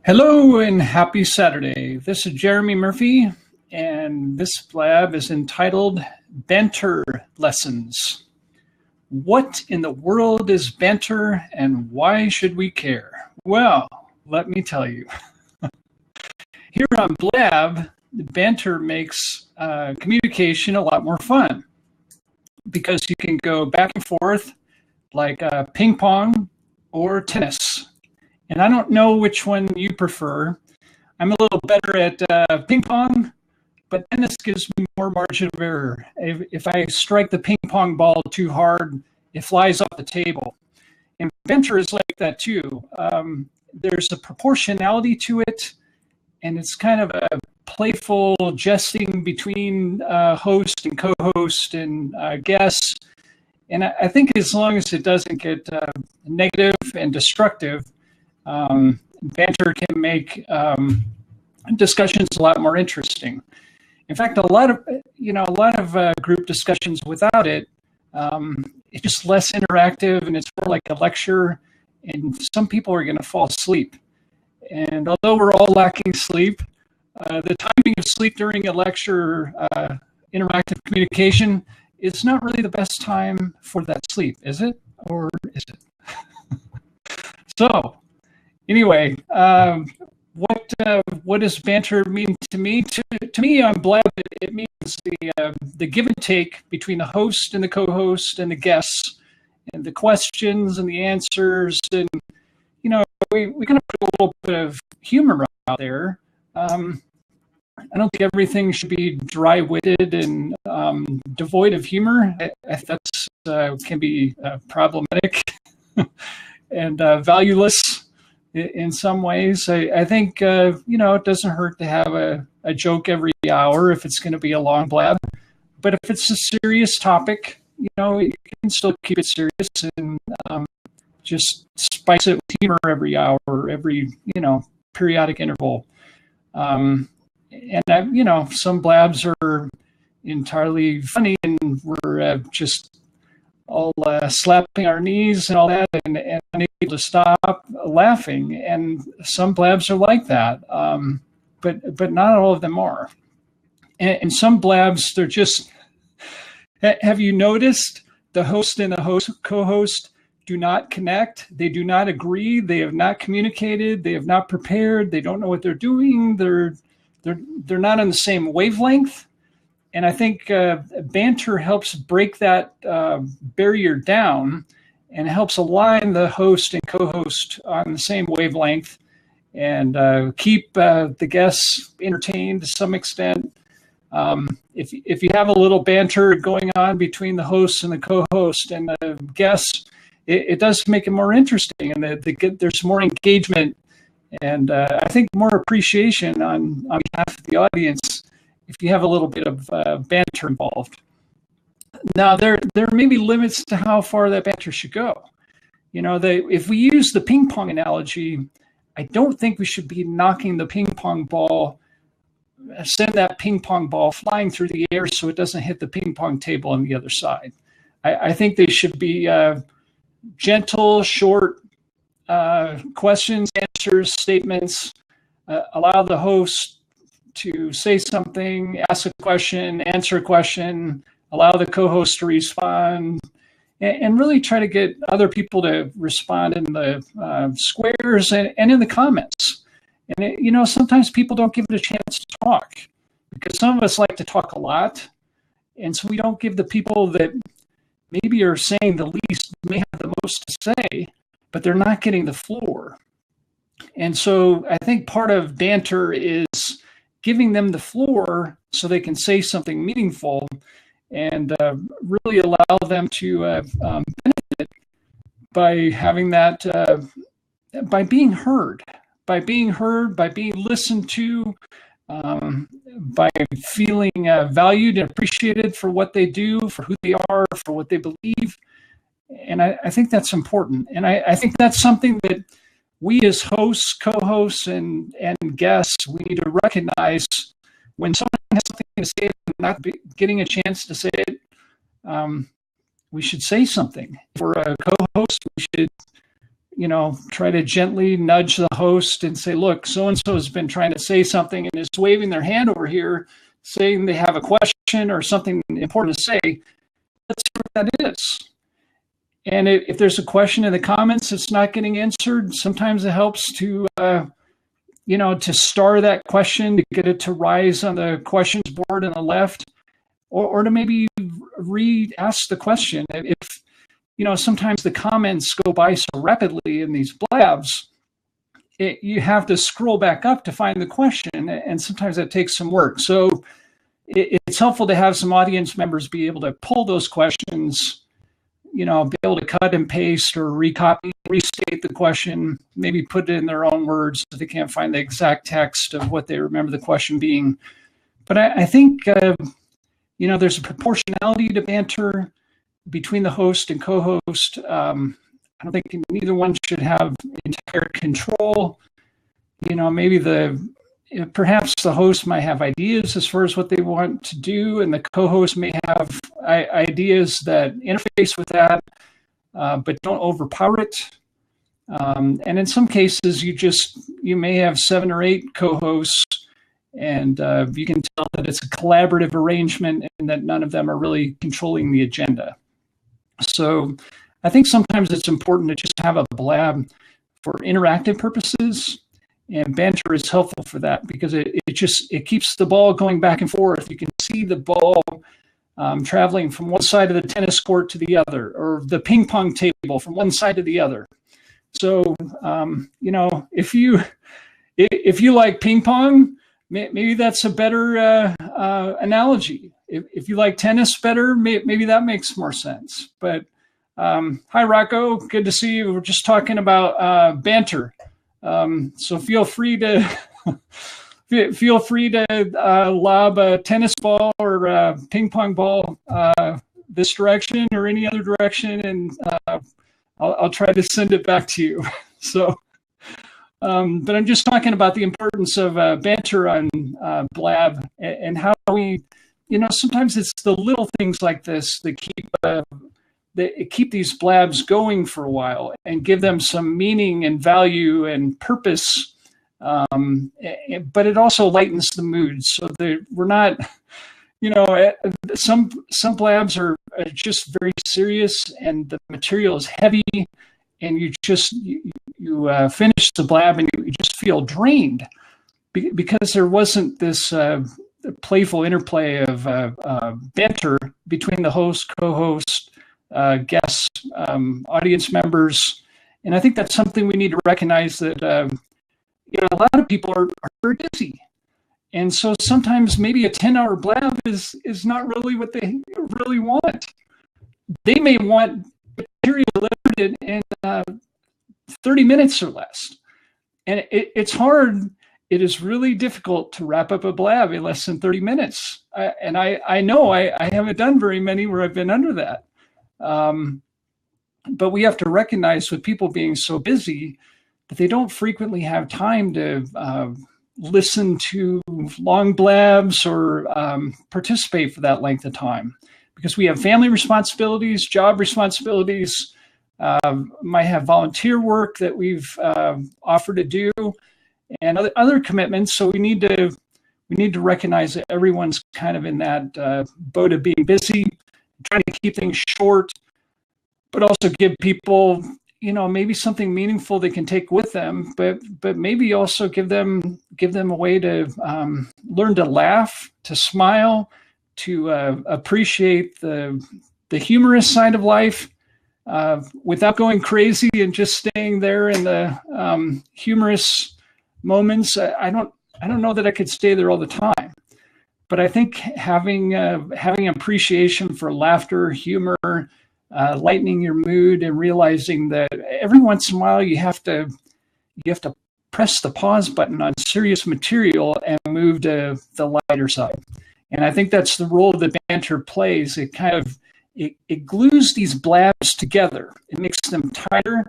Hello and happy Saturday. This is Jeremy Murphy, and this lab is entitled Banter Lessons. What in the world is banter and why should we care? Well, let me tell you. Here on Blab, banter makes communication a lot more fun because you can go back and forth like ping pong or tennis. And I don't know which one you prefer. I'm a little better at ping pong, but tennis gives me more margin of error. If I strike the ping pong ball too hard, it flies off the table. And banter is like that too. There's a proportionality to it, and it's kind of a playful jesting between host and co-host and guests. And I think as long as it doesn't get negative and destructive, banter can make discussions a lot more interesting. In fact, a lot of group discussions without it, it's just less interactive and it's more like a lecture, and some people are going to fall asleep. And although we're all lacking sleep, the timing of sleep during a lecture, interactive communication, is not really the best time for that sleep, is it? Or is it? So, anyway, what does banter mean to me? To me, on Blab, it means the give and take between the host and the co-host and the guests, and the questions and the answers, and we kind of put a little bit of humor out there. I don't think everything should be dry-witted and devoid of humor. That's can be problematic and valueless in some ways. I think, it doesn't hurt to have a joke every hour if it's going to be a long blab. But if it's a serious topic, you can still keep it serious and just spice it with humor every hour, every, periodic interval. Some blabs are entirely funny and we're just all slapping our knees and all that and unable to stop laughing. And some blabs are like that, but not all of them are. And some blabs, they're just, have you noticed the host and the co-host do not connect? They do not agree. They have not communicated. They have not prepared. They don't know what they're doing. They're not on the same wavelength. And I think banter helps break that barrier down and helps align the host and co-host on the same wavelength and keep the guests entertained to some extent. If you have a little banter going on between the host and the co-host and the guests, it does make it more interesting, and there's more engagement and I think more appreciation on behalf of the audience if you have a little bit of banter involved. Now, there may be limits to how far that banter should go. If we use the ping pong analogy, I don't think we should be knocking the ping pong ball, send that ping pong ball flying through the air so it doesn't hit the ping pong table on the other side. I think they should be gentle, short questions, answers, statements. Allow the host to say something, ask a question, answer a question, allow the co-host to respond, and really try to get other people to respond in the squares and in the comments. And, sometimes people don't give it a chance to talk because some of us like to talk a lot. And so we don't give the people that maybe are saying the least, may have the most to say, but they're not getting the floor. And so I think part of banter is giving them the floor so they can say something meaningful and really allow them to benefit by having that, by being heard, by being listened to, by feeling valued and appreciated for what they do, for who they are, for what they believe. And I think that's important. And I think that's something that we as hosts, co-hosts, and guests, we need to recognize when someone has something to say and not getting a chance to say it. We should say something. For a co-host, we should try to gently nudge the host and say, look, so-and-so has been trying to say something and is waving their hand over here, saying they have a question or something important to say. Let's see what that is. And if there's a question in the comments that's not getting answered, sometimes it helps to, to star that question, to get it to rise on the questions board on the left, or to maybe re-ask the question. If sometimes the comments go by so rapidly in these blabs, you have to scroll back up to find the question, and sometimes that takes some work. So it's helpful to have some audience members be able to pull those questions, be able to cut and paste or recopy, restate the question, maybe put it in their own words if they can't find the exact text of what they remember the question being. But I think, there's a proportionality to banter between the host and co-host. I don't think neither one should have entire control. Maybe perhaps the host might have ideas as far as what they want to do, and the co-host may have ideas that interface with that, but don't overpower it. And in some cases, you may have 7 or 8 co-hosts, and you can tell that it's a collaborative arrangement and that none of them are really controlling the agenda. So I think sometimes it's important to just have a blab for interactive purposes, and banter is helpful for that because it keeps the ball going back and forth. You can see the ball traveling from one side of the tennis court to the other, or the ping pong table from one side to the other. So if you like ping pong, maybe that's a better analogy. If you like tennis better, maybe that makes more sense. But hi, Rocco. Good to see you. We're just talking about banter. So feel free to lob a tennis ball or a ping pong ball this direction or any other direction, and I'll try to send it back to you. So. But I'm just talking about the importance of banter on Blab and how we, sometimes it's the little things like this that keep these blabs going for a while and give them some meaning and value and purpose. But it also lightens the mood so that we're not, some blabs are just very serious and the material is heavy, and you finish the blab and you just feel drained because there wasn't this playful interplay of banter between the host, co-host, guests, audience members. And I think that's something we need to recognize that a lot of people are very busy. And so sometimes maybe a 10-hour blab is not really what they really want. They may want material delivered in 30 minutes or less. And it's hard. It is really difficult to wrap up a blab in less than 30 minutes. I know I haven't done very many where I've been under that. But we have to recognize with people being so busy that they don't frequently have time to listen to long blabs or participate for that length of time. Because we have family responsibilities, job responsibilities, might have volunteer work that we've offered to do, and other commitments. So we need to recognize that everyone's kind of in that boat of being busy, trying to keep things short, but also give people, maybe something meaningful they can take with them, but maybe also give them a way to learn to laugh, to smile, to appreciate the humorous side of life without going crazy and just staying there in the humorous moments. I don't know that I could stay there all the time, but I think having appreciation for laughter, humor, lightening your mood, and realizing that every once in a while you have to press the pause button on serious material and move to the lighter side. And I think that's the role that banter plays. It kind of it glues these blabs together. It makes them tighter.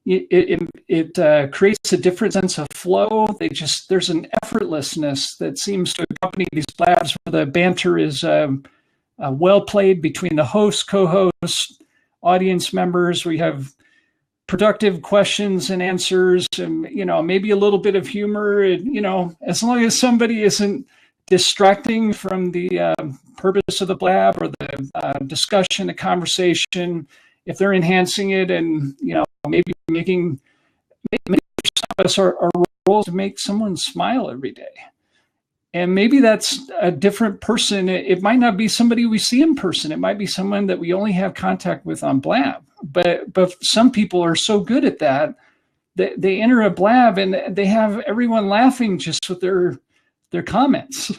It creates a different sense of flow. There's an effortlessness that seems to accompany these blabs where the banter is well played between the host, co-host, audience members. We have productive questions and answers, and maybe a little bit of humor, and as long as somebody isn't distracting from the purpose of the blab or the discussion, the conversation, if they're enhancing it and maybe making us our role to make someone smile every day. And maybe that's a different person. It might not be somebody we see in person. It might be someone that we only have contact with on blab. But some people are so good at that they enter a blab and they have everyone laughing just with their comments.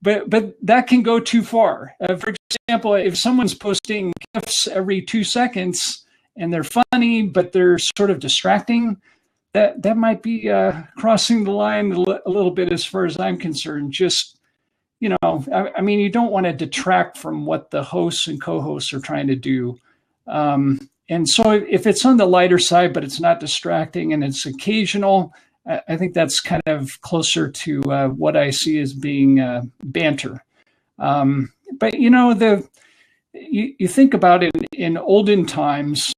But that can go too far. For example, if someone's posting GIFs every 2 seconds and they're funny, but they're sort of distracting, that might be crossing the line a little bit as far as I'm concerned. Just, I mean, you don't want to detract from what the hosts and co-hosts are trying to do. And so if it's on the lighter side, but it's not distracting and it's occasional, I think that's kind of closer to what I see as being banter. But you think about it in olden times,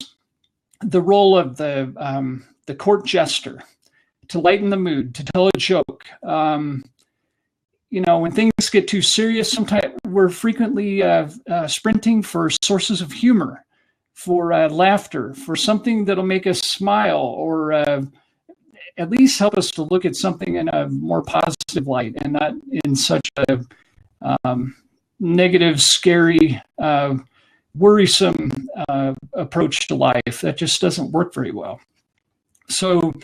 the role of the court jester to lighten the mood, to tell a joke. When things get too serious, sometimes we're frequently sprinting for sources of humor, for laughter, for something that'll make us smile, or at least help us to look at something in a more positive light and not in such a negative, scary, worrisome approach to life. That just doesn't work very well. So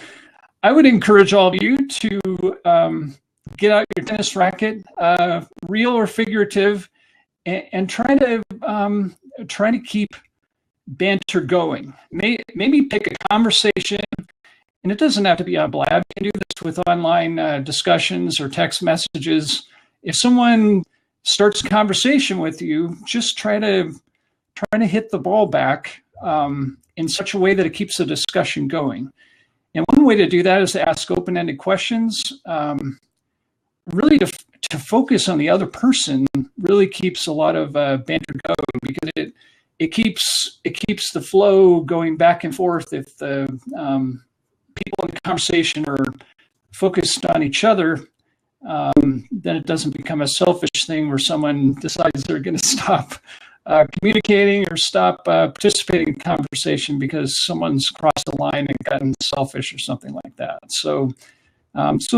I would encourage all of you to get out your tennis racket, real or figurative, and try to keep banter going. Maybe pick a conversation, and it doesn't have to be on blab. You can do this with online discussions or text messages. If someone starts a conversation with you, just try to hit the ball back in such a way that it keeps the discussion going. And one way to do that is to ask open-ended questions. Really, to focus on the other person really keeps a lot of banter going, because it keeps the flow going back and forth. If the people in the conversation are focused on each other, then it doesn't become a selfish thing where someone decides they're going to stop communicating or stop participating in conversation because someone's crossed the line and gotten selfish or something like that. So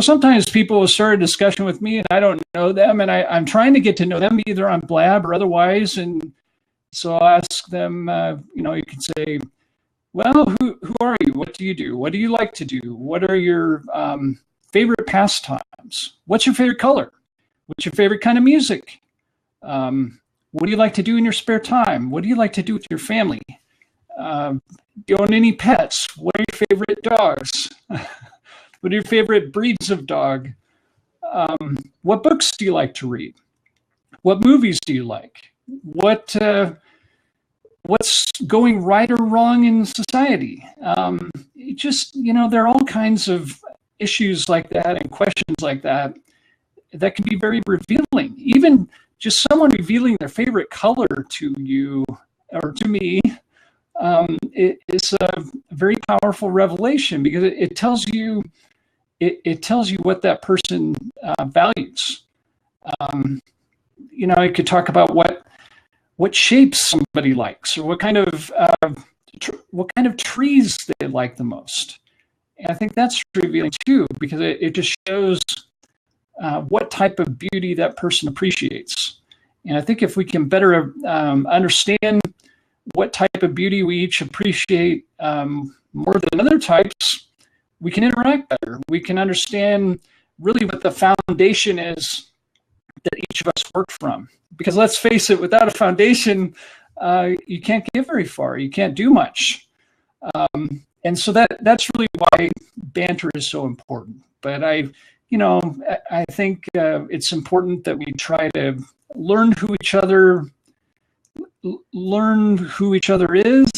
sometimes people will start a discussion with me and I don't know them, and I'm trying to get to know them either on blab or otherwise. And so I'll ask them, you can say, well, who are you? What do you do? What do you like to do? What are your favorite pastimes? What's your favorite color? What's your favorite kind of music? What do you like to do in your spare time? What do you like to do with your family? Do you own any pets? What are your favorite dogs? What are your favorite breeds of dog? What books do you like to read? What movies do you like? What's going right or wrong in society? There are all kinds of issues like that and questions like that can be very revealing. Even just someone revealing their favorite color to you or to me is a very powerful revelation, because it tells you what that person values. You could talk about what shapes somebody likes, or what kind of trees they like the most. And I think that's revealing too, because it just shows what type of beauty that person appreciates. And I think if we can better understand what type of beauty we each appreciate more than other types, we can interact better. We can understand really what the foundation is that each of us work from. Because let's face it, without a foundation, you can't get very far. You can't do much. And so that's really why banter is so important. But I think it's important that we try to learn who each other is,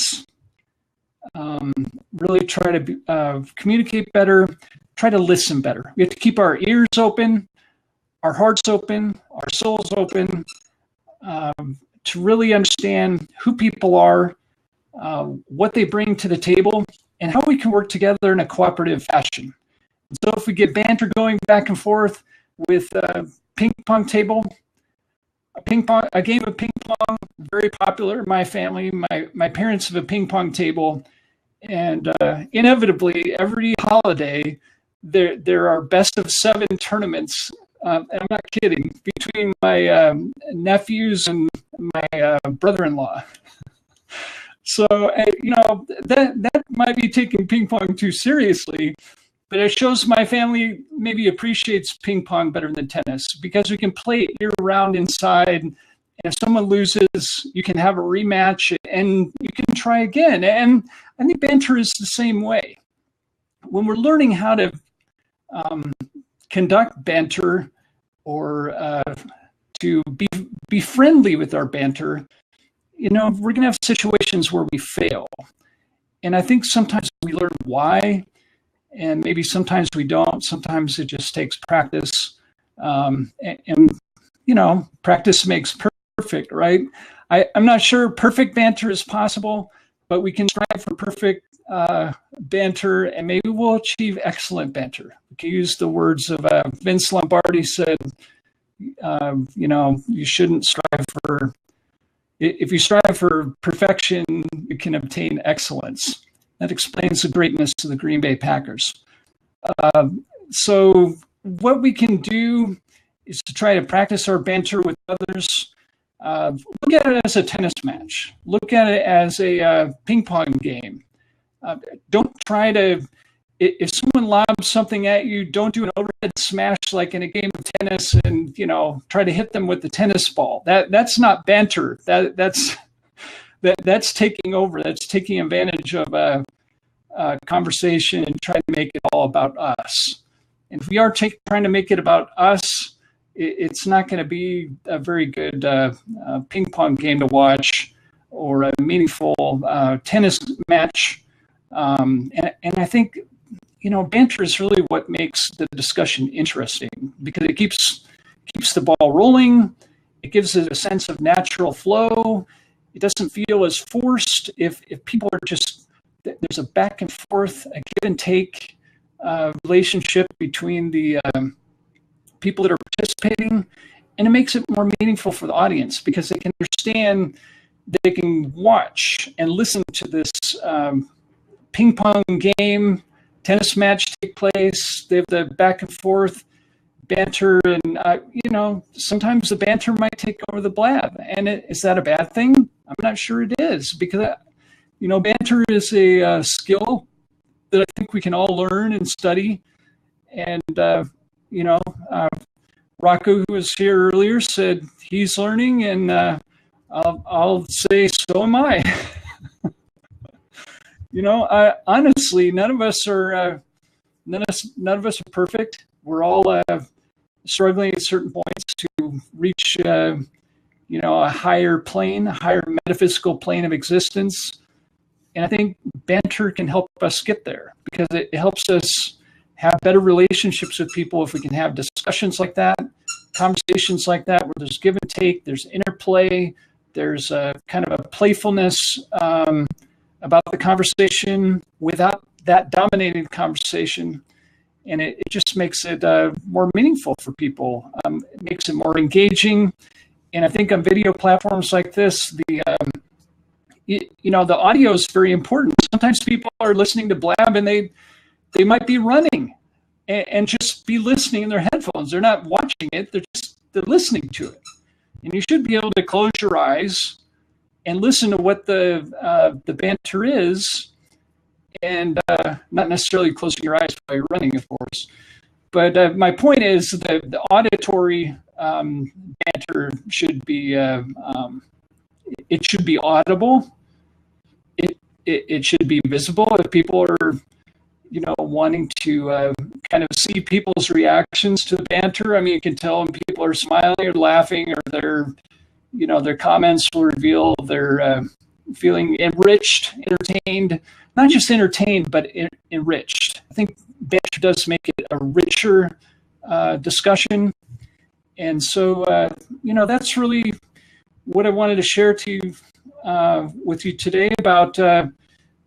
really try to communicate better, try to listen better. We have to keep our ears open, our hearts open, our souls open, to really understand who people are, what they bring to the table, and how we can work together in a cooperative fashion. So if we get banter going back and forth with a ping pong table, a game of ping pong, very popular in my family. My parents have a ping pong table, and inevitably every holiday there are best of 7 tournaments. And I'm not kidding, between my nephews and my brother-in-law. So that might be taking ping pong too seriously, but it shows my family maybe appreciates ping pong better than tennis, because we can play it year-round inside. And if someone loses, you can have a rematch and you can try again. And I think banter is the same way. When we're learning how to conduct banter, or to be friendly with our banter, we're going to have situations where we fail. And I think sometimes we learn why, and maybe sometimes we don't. Sometimes it just takes practice. And practice makes perfect, right? I'm not sure perfect banter is possible, but we can strive for perfect banter, and maybe we'll achieve excellent banter. We can use the words of Vince Lombardi said, you shouldn't strive for, if you strive for perfection, you can obtain excellence. That explains the greatness of the Green Bay Packers. So what we can do is to try to practice our banter with others. Look at it as a tennis match. Look at it as a ping pong game. Don't try to, if someone lobs something at you, don't do an overhead smash like in a game of tennis and, try to hit them with the tennis ball. That's not banter. That's taking over. That's taking advantage of a conversation and trying to make it all about us. And if we are trying to make it about us, it's not going to be a very good ping pong game to watch, or a meaningful tennis match. And I think, banter is really what makes the discussion interesting, because it keeps the ball rolling. It gives it a sense of natural flow. It doesn't feel as forced. If people are just, there's a back and forth, a give and take relationship between the people that are participating, and it makes it more meaningful for the audience, because they can understand, they can watch and listen to this ping pong game, tennis match take place. They have the back and forth banter, and sometimes the banter might take over the blab. And is that a bad thing? I'm not sure it is, because banter is a skill that I think we can all learn and study. And Rocco, who was here earlier, said he's learning, and I'll say so am I. Honestly, none of us are perfect. We're all struggling at certain points to reach a higher plane, a higher metaphysical plane of existence. And I think banter can help us get there, because it helps us have better relationships with people if we can have discussions like that, conversations like that, where there's give and take, there's interplay, there's a kind of a playfulness about the conversation without that dominating the conversation. And it just makes it more meaningful for people. It makes it more engaging. And I think on video platforms like this, the audio is very important. Sometimes people are listening to blab, and they might be running and just be listening in their headphones. They're not watching it. They're listening to it. And you should be able to close your eyes and listen to what the banter is, and not necessarily closing your eyes while you're running, of course. But my point is that the auditory banter should be it should be audible. It should be visible. If people are wanting to kind of see people's reactions to the banter, I mean, you can tell when people are smiling or laughing, or their comments will reveal they're feeling enriched, entertained, not just entertained, but enriched. I think banter does make it a richer discussion. And so, that's really what I wanted to share with you today about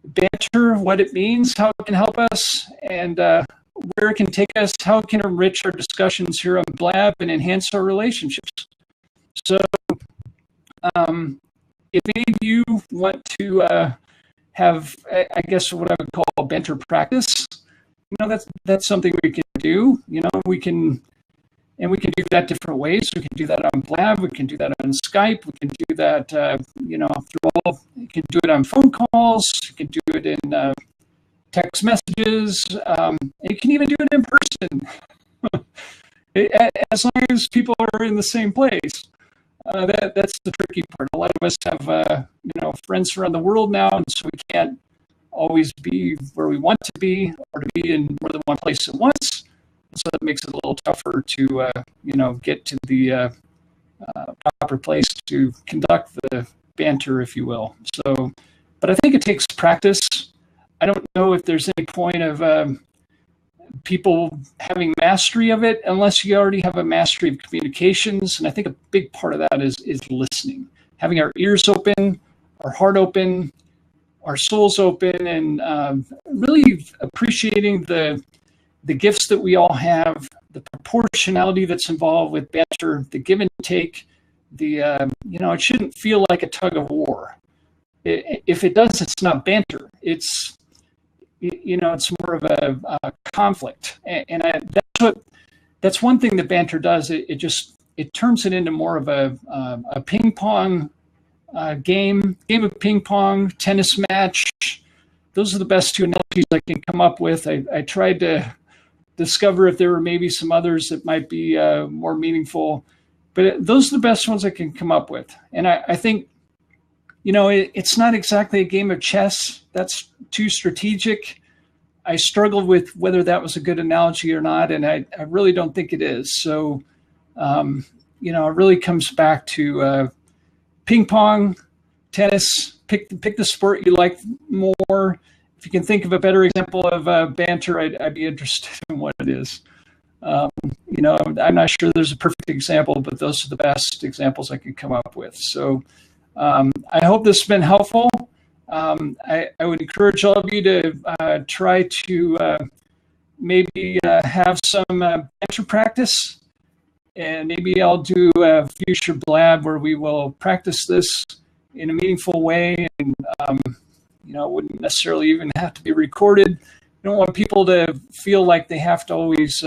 banter, what it means, how it can help us, and where it can take us, how it can enrich our discussions here on Blab and enhance our relationships. So if any of you want to have, I guess, what I would call banter practice, that's something we can do. We can do that different ways. We can do that on Blab. We can do that on Skype. We can do that, you can do it on phone calls. You can do it in text messages. You can even do it in person, as long as people are in the same place. That's the tricky part. A lot of us have, friends around the world now, and so we can't always be where we want to be or to be in more than one place at once. So that makes it a little tougher to, get to the proper place to conduct the banter, if you will. So, but I think it takes practice. I don't know if there's any point of people having mastery of it unless you already have a mastery of communications. And I think a big part of that is listening, having our ears open, our heart open, our souls open, and really appreciating the gifts that we all have, the proportionality that's involved with banter, the give and take, it shouldn't feel like a tug of war. If it does, it's not banter. It's more of a conflict. And that's one thing that banter does. It turns it into more of a ping pong game of ping pong, tennis match. Those are the best two analogies I can come up with. I tried to discover if there were maybe some others that might be more meaningful, but those are the best ones I can come up with. And I think, it's not exactly a game of chess. That's too strategic. I struggled with whether that was a good analogy or not, and I really don't think it is. So, it really comes back to ping pong, tennis. Pick the sport you like more. If you can think of a better example of banter, I'd be interested in what it is. I'm not sure there's a perfect example, but those are the best examples I could come up with. So I hope this has been helpful. I would encourage all of you to try to maybe have some banter practice, and maybe I'll do a future Blab where we will practice this in a meaningful way, and it wouldn't necessarily even have to be recorded. You don't want people to feel like they have to always,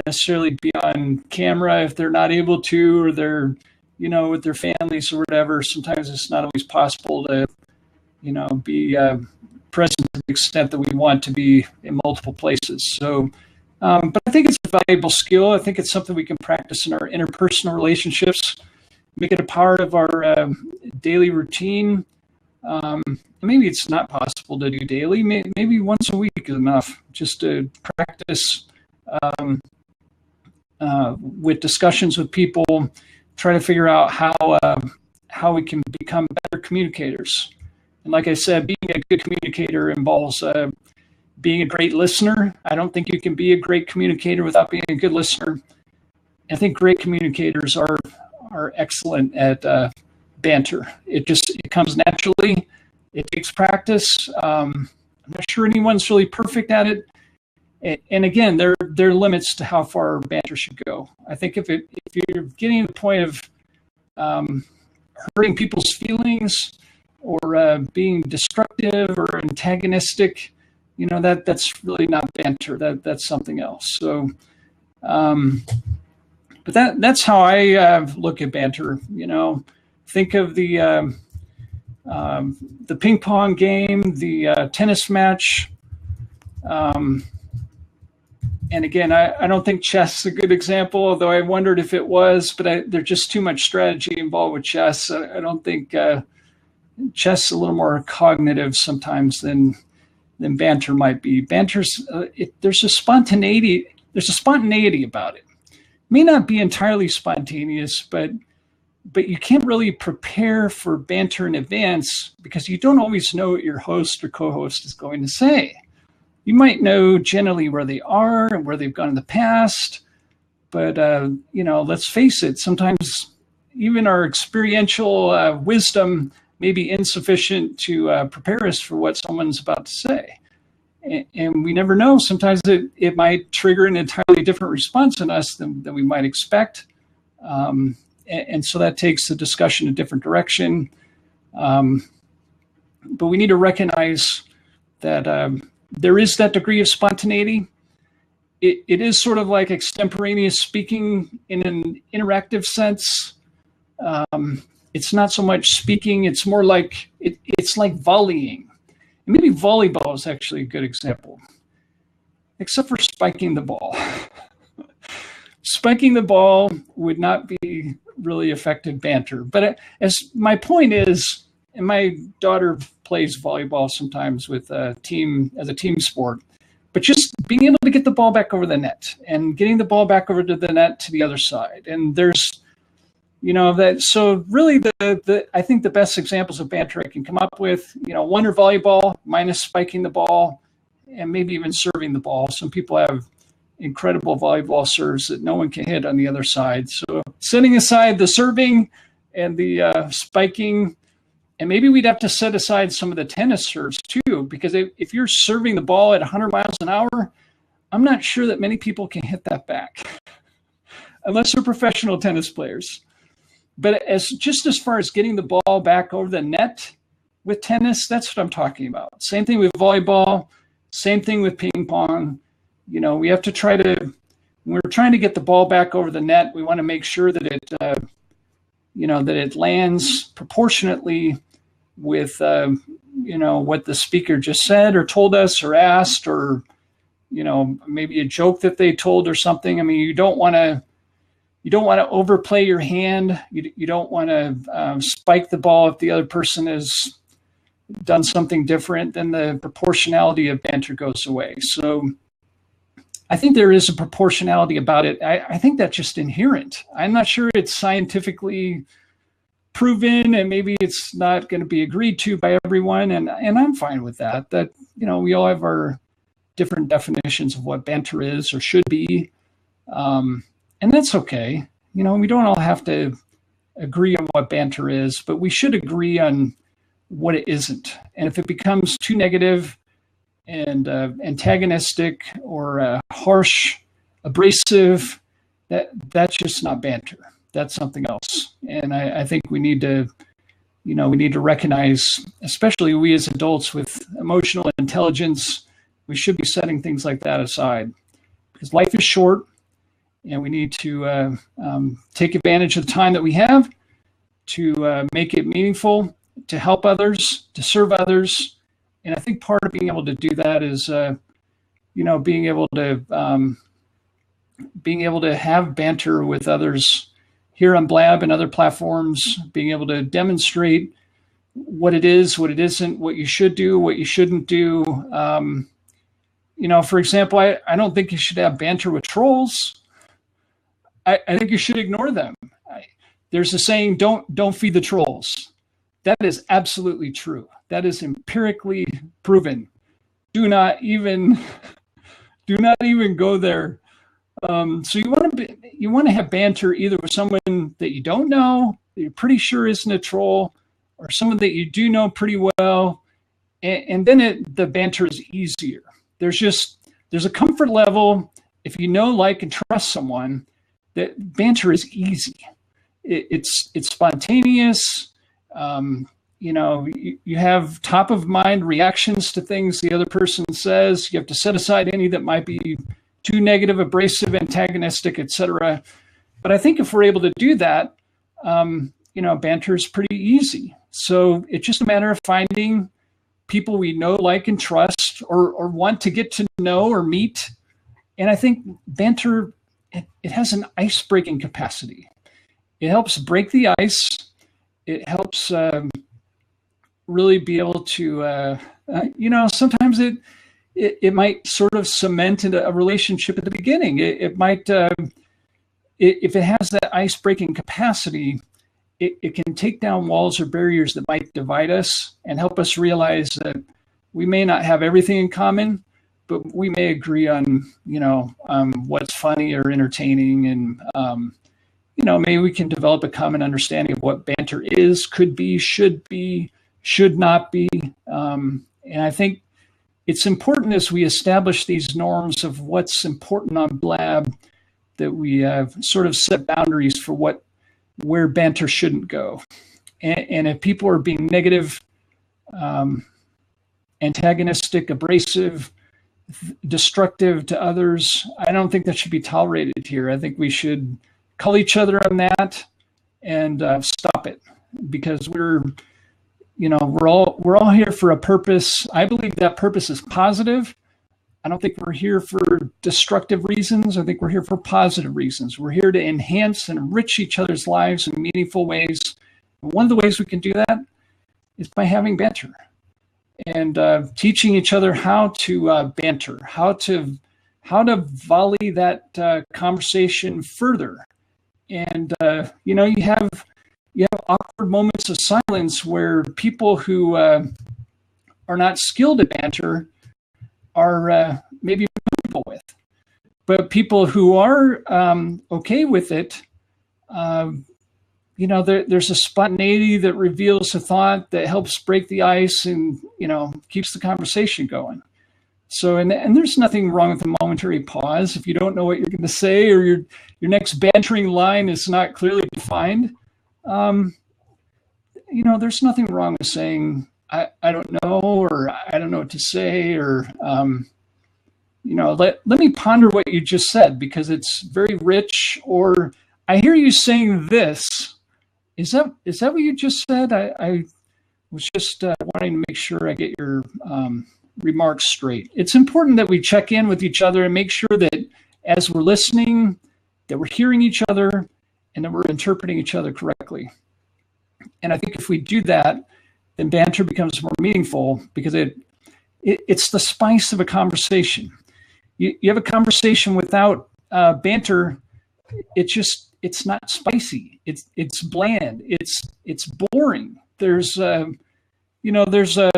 necessarily be on camera if they're not able to, or they're, with their families or whatever. Sometimes it's not always possible to, be present to the extent that we want to be in multiple places. So, but I think it's a valuable skill. I think it's something we can practice in our interpersonal relationships, make it a part of our daily routine. Maybe it's not possible to do daily. Maybe once a week is enough, just to practice with discussions with people, try to figure out how we can become better communicators. And like I said, being a good communicator involves being a great listener. I don't think you can be a great communicator without being a good listener. I think great communicators are excellent at banter. It comes naturally. It takes practice. I'm not sure anyone's really perfect at it. And again, there are limits to how far banter should go. I think if you're getting to the point of hurting people's feelings or being destructive or antagonistic, that's really not banter. That's something else. So, but that's how I look at banter. Think of the ping pong game, the tennis match. And again, I don't think chess is a good example, although I wondered if it was, but there's just too much strategy involved with chess. I don't think chess is a little more cognitive sometimes than banter might be. Banter's there's a spontaneity about it. It may not be entirely spontaneous, but you can't really prepare for banter in advance because you don't always know what your host or co-host is going to say. You might know generally where they are and where they've gone in the past, but let's face it, sometimes even our experiential wisdom maybe insufficient to prepare us for what someone's about to say. And we never know. Sometimes it might trigger an entirely different response in us than we might expect. And so that takes the discussion a different direction. But we need to recognize that there is that degree of spontaneity. It is sort of like extemporaneous speaking in an interactive sense. It's not so much speaking, it's more like, it's like volleying. And maybe volleyball is actually a good example, except for spiking the ball. Spiking the ball would not be really effective banter. But as my point is, and my daughter plays volleyball sometimes with a team as a team sport, but just being able to get the ball back over the net and getting the ball back over to the net to the other side. And there's, that, so really I think the best examples of banter I can come up with, wonder volleyball minus spiking the ball and maybe even serving the ball. Some people have incredible volleyball serves that no one can hit on the other side. So setting aside the serving and the spiking, and maybe we'd have to set aside some of the tennis serves too, because if you're serving the ball at 100 miles an hour, I'm not sure that many people can hit that back unless they're professional tennis players. But as far as getting the ball back over the net with tennis, that's what I'm talking about. Same thing with volleyball, same thing with ping pong. We have to when we're trying to get the ball back over the net, we want to make sure that that it lands proportionately with, what the speaker just said or told us or asked, or, maybe a joke that they told or something. I mean, you don't want to overplay your hand. You don't want to spike the ball if the other person has done something different. Then the proportionality of banter goes away. So I think there is a proportionality about it. I think that's just inherent. I'm not sure it's scientifically proven, and maybe it's not going to be agreed to by everyone. And I'm fine with that. That, we all have our different definitions of what banter is or should be. And that's okay. We don't all have to agree on what banter is, but we should agree on what it isn't. And if it becomes too negative and antagonistic or harsh, abrasive, that's just not banter. That's something else. And I think we need to, recognize, especially we as adults with emotional intelligence, we should be setting things like that aside, because life is short. And we need to take advantage of the time that we have to make it meaningful, to help others, to serve others. And I think part of being able to do that is, being able to have banter with others here on Blab and other platforms, being able to demonstrate what it is, what it isn't, what you should do, what you shouldn't do. For example, I don't think you should have banter with trolls. I think you should ignore them. There's a saying, don't feed the trolls. That is absolutely true. That is empirically proven. Do not even go there. So you want to have banter either with someone that you don't know, that you're pretty sure isn't a troll, or someone that you do know pretty well, and then the banter is easier. There's a comfort level if you know, like, and trust someone. That banter is easy. It's spontaneous. You have top of mind reactions to things the other person says. You have to set aside any that might be too negative, abrasive, antagonistic, etc. But I think if we're able to do that, banter is pretty easy. So it's just a matter of finding people we know, like, and trust, or want to get to know or meet. And I think banter, it has an ice-breaking capacity. It helps break the ice. It helps really be able to, sometimes it might sort of cement into a relationship at the beginning. It might, if it has that ice-breaking capacity, it can take down walls or barriers that might divide us and help us realize that we may not have everything in common, but we may agree on, what's funny or entertaining, and maybe we can develop a common understanding of what banter is, could be, should not be. And I think it's important as we establish these norms of what's important on Blab that we sort of set boundaries for where banter shouldn't go. And if people are being negative, antagonistic, abrasive, destructive to others, I don't think that should be tolerated here. I think we should call each other on that and stop it, because we're all here for a purpose. I believe that purpose is positive. I don't think we're here for destructive reasons. I think we're here for positive reasons. We're here to enhance and enrich each other's lives in meaningful ways. And one of the ways we can do that is by having banter and teaching each other how to banter, how to volley that conversation further. And you have awkward moments of silence where people who are not skilled at banter are maybe comfortable with, but people who are okay with it, there's a spontaneity that reveals a thought that helps break the ice and keeps the conversation going. So, and there's nothing wrong with a momentary pause if you don't know what you're going to say, or your next bantering line is not clearly defined. There's nothing wrong with saying, I don't know, or I don't know what to say, or, let me ponder what you just said, because it's very rich. Or I hear you saying this. Is that what you just said? I was just wanting to make sure I get your remarks straight. It's important that we check in with each other and make sure that as we're listening, that we're hearing each other and that we're interpreting each other correctly. And I think if we do that, then banter becomes more meaningful, because it's the spice of a conversation. You have a conversation without banter, it's not spicy. It's bland. It's boring. There's there's a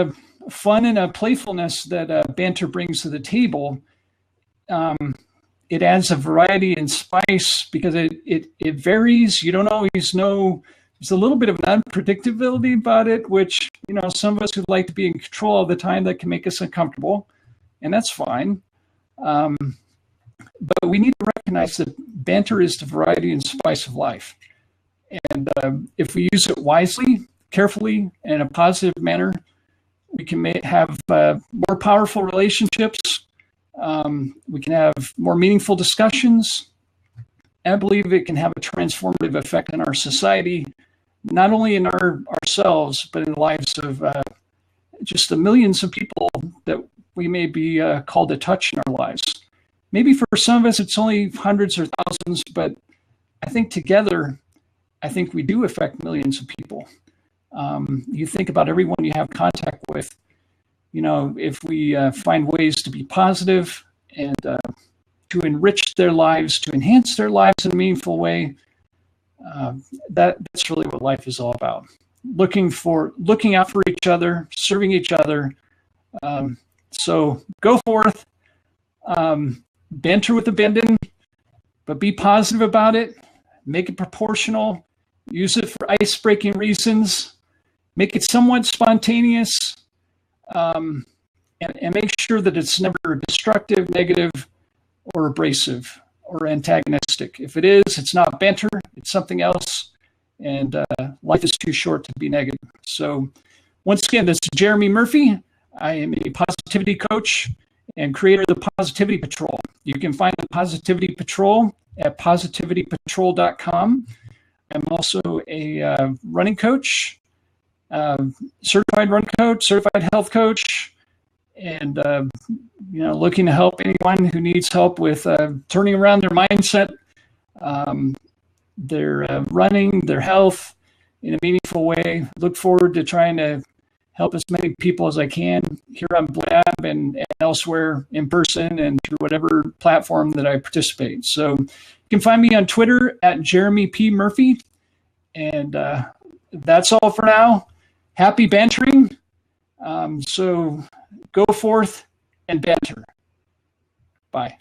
fun and a playfulness that banter brings to the table. It adds a variety and spice because it varies. You don't always know. There's a little bit of an unpredictability about it, which, some of us would like to be in control all the time. That can make us uncomfortable, and that's fine. But we need to recognize that banter is the variety and spice of life. And if we use it wisely, carefully, and in a positive manner, we can have more powerful relationships. We can have more meaningful discussions. And I believe it can have a transformative effect on our society, not only in ourselves, but in the lives of just the millions of people that we may be called to touch in our lives. Maybe for some of us, it's only hundreds or thousands, but I think together, we do affect millions of people. You think about everyone you have contact with, if we find ways to be positive and to enrich their lives, to enhance their lives in a meaningful way, that's really what life is all about. Looking out for each other, serving each other. So go forth, banter with abandon, but be positive about it. Make it proportional. Use it for ice-breaking reasons. Make it somewhat spontaneous, and make sure that it's never destructive, negative, or abrasive, or antagonistic. If it is, it's not banter, it's something else, and life is too short to be negative. So once again, this is Jeremy Murphy. I am a positivity coach and creator of the Positivity Patrol. You can find the Positivity Patrol at positivitypatrol.com. I'm also a running coach, certified run coach, certified health coach, and looking to help anyone who needs help with turning around their mindset, their running, their health in a meaningful way. Look forward to trying to help as many people as I can here on Blab and elsewhere in person and through whatever platform that I participate. So you can find me on Twitter at Jeremy P. Murphy. And that's all for now. Happy bantering. So go forth and banter. Bye.